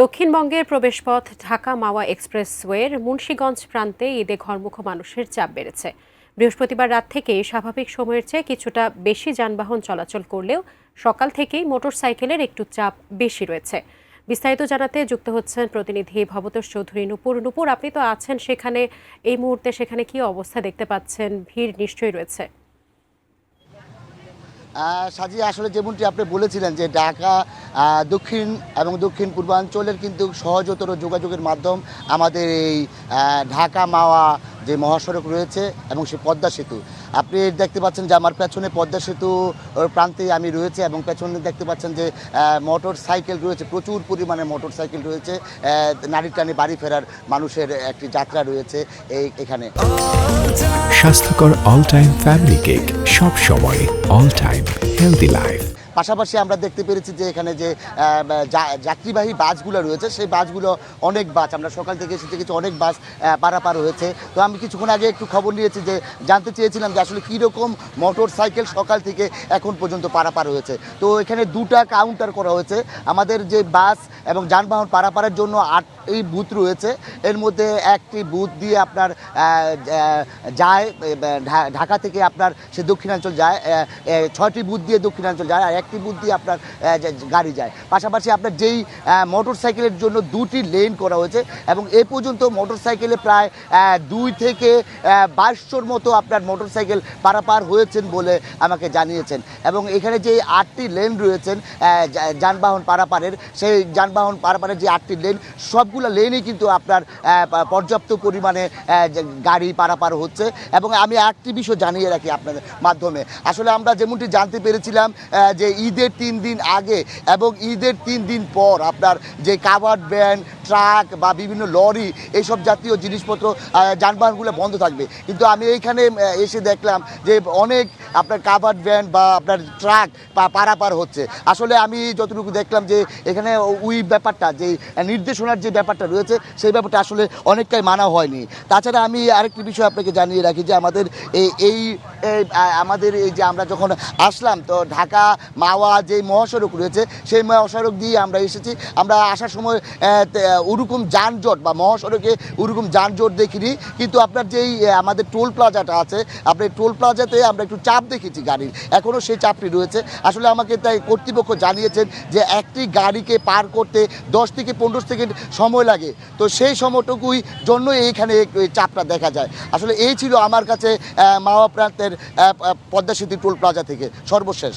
দক্ষিণবঙ্গের প্রবেশপথ ঢাকা মাওয়া এক্সপ্রেসওয়ের মুন্সিগঞ্জ প্রান্তে ঈদে ঘরমুখো মানুষের চাপ বেড়েছে। বৃহস্পতিবার রাত থেকে স্বাভাবিক সময়ের চেয়ে কিছুটা বেশি যানবাহন চলাচল করলেও সকাল থেকেই মোটরসাইকেলের একটু চাপ বেশি রয়েছে। বিস্তারিত জানাতে যুক্ত হচ্ছেন প্রতিনিধি ভবতোষ চৌধুরী নূপুর। নূপুর, আপনি তো আছেন সেখানে, এই মুহূর্তে সেখানে কি অবস্থা দেখতে পাচ্ছেন? ভিড় নিশ্চয়ই রয়েছে। সাজি, আসলে যেমনটি আপনি বলেছিলেন যে ঢাকা দক্ষিণ এবং দক্ষিণ পূর্বাঞ্চলের কিন্তু সহজতর যোগাযোগের মাধ্যম আমাদের এই ঢাকা মাওয়া যে মহাসড়ক রয়েছে এবং সে পদ্মা সেতু। আপনি দেখতে পাচ্ছেন যে আমার পেছনে পদ্মা সেতু প্রান্তে আমি রয়েছে এবং পেছনে দেখতে পাচ্ছেন যে মোটর সাইকেল রয়েছে, প্রচুর পরিমাণে মোটর সাইকেল রয়েছে। নারী টানে বাড়ি ফেরার মানুষের একটি যাত্রা রয়েছে এখানে। স্বাস্থ্যকর অল টাইম ফ্যামিলি কেক, সব সময় অল টাইম হেলদি লাইফ। পাশাপাশি আমরা দেখতে পেরেছি যে এখানে যে যাত্রীবাহী বাসগুলো রয়েছে সেই বাসগুলো অনেক বাস, আমরা সকাল থেকে এসে দেখেছি অনেক বাস পারাপার হয়েছে। তো আমি কিছুক্ষণ আগে একটু খবর নিয়েছি যে জানতে চেয়েছিলাম যে আসলে কীরকম মোটর সাইকেল সকাল থেকে এখন পর্যন্ত পারাপার হয়েছে। তো এখানে দুটা কাউন্টার করা হয়েছে। আমাদের যে বাস এবং যানবাহন পারাপারের জন্য 8টি বুথ রয়েছে, এর মধ্যে একটি বুথ দিয়ে আপনার যায় ঢাকা থেকে আপনার সে দক্ষিণাঞ্চল যায়, 6টি বুথ দিয়ে দক্ষিণাঞ্চল যায়, আর একটি বুথ দিয়ে আপনার গাড়ি যায়। পাশাপাশি আপনার যেই মোটর সাইকেলের জন্য 2টি লেন করা হয়েছে এবং এ পর্যন্ত মোটর সাইকেলে প্রায় 2 থেকে 2200-র মতো আপনার মোটর সাইকেল পারাপার হয়েছেন বলে আমাকে জানিয়েছেন। এবং এখানে যে 8টি লেন রয়েছেন যানবাহন পারাপারের, সেই যানবাহন পারাপারের যে 8টি লেন, সবগুলো লেনই কিন্তু আপনার পর্যাপ্ত পরিমাণে গাড়ি পারাপার হচ্ছে। এবং আমি একটি বিষয় জানিয়ে রাখি আপনাদের মাধ্যমে, আসলে আমরা যেমনটি জানতে পেরেছিলাম যে ঈদের 3 দিন আগে এবং ঈদের 3 দিন পর আপনার যে কাভার্ড ভ্যান, ট্রাক বা বিভিন্ন লরি এইসব জাতীয় জিনিসপত্র যানবাহনগুলো বন্ধ থাকবে, কিন্তু আমি এইখানে এসে দেখলাম যে অনেক আপনার কাভার্ড ভ্যান বা আপনার ট্রাক পারাপার হচ্ছে। আসলে আমি যতটুকু দেখলাম যে এখানে ওই ব্যাপারটা, যে নির্দেশনার যে ব্যাপারটা রয়েছে সেই ব্যাপারটা আসলে অনেকটাই মানা হয়নি। তাছাড়া আমি আরেকটি বিষয় আপনাকে জানিয়ে রাখি যে আমাদের এই যে আমরা যখন আসলাম, তো ঢাকা মাওয়া যে মহাসড়ক রয়েছে সেই মহাসড়ক দিয়ে আমরা এসেছি। আমরা আসার সময় ওরকম যানজট বা মহাসড়কে ওরকম যানজট দেখিনি, কিন্তু আপনার যেই আমাদের টোল প্লাজাটা আছে, আপনার টোল প্লাজাতে আমরা একটু চাপ দেখেছি গাড়ির, এখনও সেই চাপটি রয়েছে। আসলে আমাকে তাই কর্তৃপক্ষ জানিয়েছেন যে একটি গাড়িকে পার করতে 10 থেকে 15 সেকেন্ড সময় লাগে, তো সেই সময়টুকুই জন্য এইখানে চাপটা দেখা যায়। আসলে এই ছিল আমার কাছে মাওয়া প্রান্তের পদ্মা সেতু টোল প্লাজা থেকে সর্বশেষ।